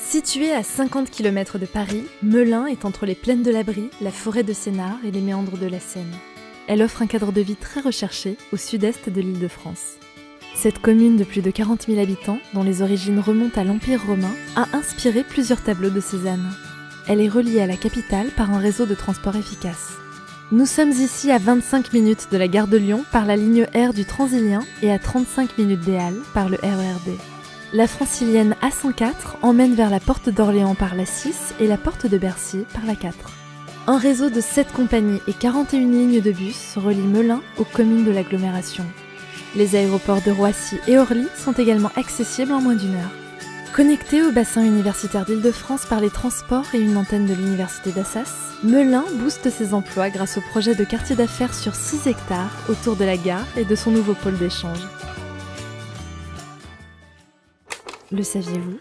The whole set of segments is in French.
Située à 50 km de Paris, Melun est entre les plaines de la Brie, la forêt de Sénart et les méandres de la Seine. Elle offre un cadre de vie très recherché au sud-est de l'Île-de-France. Cette commune de plus de 40 000 habitants, dont les origines remontent à l'Empire romain, a inspiré plusieurs tableaux de Cézanne. Elle est reliée à la capitale par un réseau de transport efficace. Nous sommes ici à 25 minutes de la gare de Lyon par la ligne R du Transilien et à 35 minutes des Halles par le RER D. La francilienne A104 emmène vers la porte d'Orléans par la 6 et la porte de Bercy par la 4. Un réseau de 7 compagnies et 41 lignes de bus relie Melun aux communes de l'agglomération. Les aéroports de Roissy et Orly sont également accessibles en moins d'une heure. Connecté au bassin universitaire d'Île-de-France par les transports et une antenne de l'université d'Assas, Melun booste ses emplois grâce au projet de quartier d'affaires sur 6 hectares autour de la gare et de son nouveau pôle d'échange. Le saviez-vous ?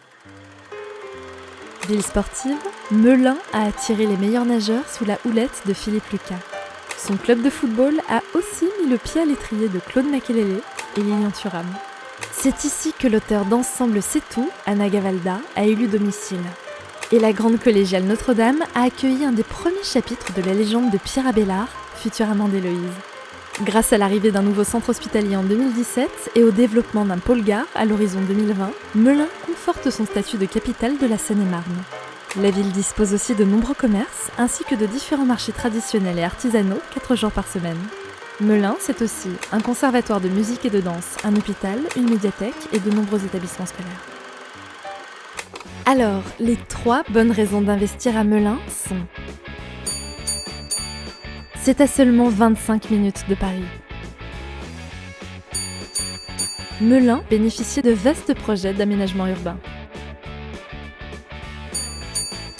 Ville sportive, Melun a attiré les meilleurs nageurs sous la houlette de Philippe Lucas. Son club de football a aussi mis le pied à l'étrier de Claude Makélélé et Lilian Thuram. C'est ici que l'auteur d'Ensemble c'est tout, Anna Gavalda, a élu domicile. Et la grande collégiale Notre-Dame a accueilli un des premiers chapitres de la légende de Pierre Abélard, futur amant d'Héloïse. Grâce à l'arrivée d'un nouveau centre hospitalier en 2017 et au développement d'un pôle gare à l'horizon 2020, Melun conforte son statut de capitale de la Seine-et-Marne. La ville dispose aussi de nombreux commerces ainsi que de différents marchés traditionnels et artisanaux 4 jours par semaine. Melun, c'est aussi un conservatoire de musique et de danse, un hôpital, une médiathèque et de nombreux établissements scolaires. Alors, les 3 bonnes raisons d'investir à Melun sont: c'est à seulement 25 minutes de Paris. Melun bénéficie de vastes projets d'aménagement urbain.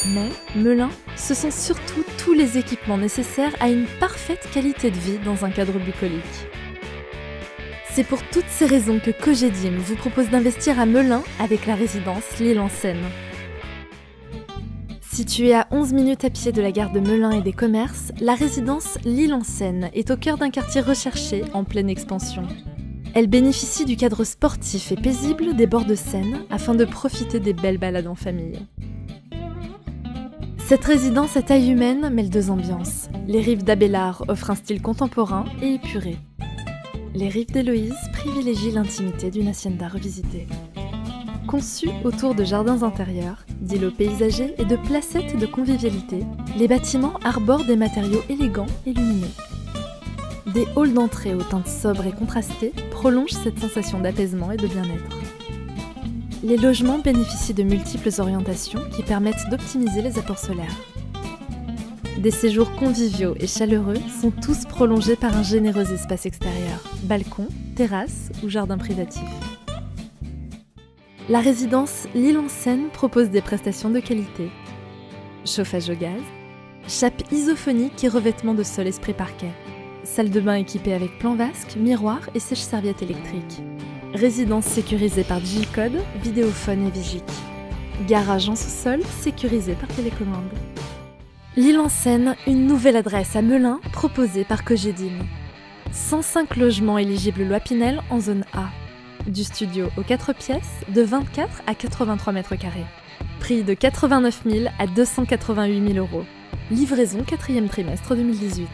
Mais Melun, ce sont surtout tous les équipements nécessaires à une parfaite qualité de vie dans un cadre bucolique. C'est pour toutes ces raisons que Cogedim vous propose d'investir à Melun avec la résidence L'Île en Seine. Située à 11 minutes à pied de la gare de Melun et des commerces, la résidence L'Île en Seine est au cœur d'un quartier recherché en pleine expansion. Elle bénéficie du cadre sportif et paisible des bords de Seine afin de profiter des belles balades en famille. Cette résidence à taille humaine mêle 2 ambiances. Les rives d'Abélard offrent un style contemporain et épuré. Les rives d'Héloïse privilégient l'intimité d'une hacienda revisitée. Conçus autour de jardins intérieurs, d'îlots paysagers et de placettes de convivialité, les bâtiments arborent des matériaux élégants et lumineux. Des halls d'entrée aux teintes sobres et contrastées prolongent cette sensation d'apaisement et de bien-être. Les logements bénéficient de multiples orientations qui permettent d'optimiser les apports solaires. Des séjours conviviaux et chaleureux sont tous prolongés par un généreux espace extérieur, balcon, terrasse ou jardin privatif. La résidence L'Île en Seine propose des prestations de qualité. Chauffage au gaz, chape isophonique et revêtement de sol esprit parquet, salle de bain équipée avec plan vasque, miroir et sèche-serviette électrique. Résidence sécurisée par Digicode, vidéophone et Vigic. Garage en sous-sol sécurisé par télécommande. L'Île en Seine, une nouvelle adresse à Melun proposée par Cogedim. 105 logements éligibles loi Pinel en zone A. Du studio aux 4 pièces, de 24 à 83 mètres carrés. Prix de 89 000 à 288 000 €. Livraison 4e trimestre 2018.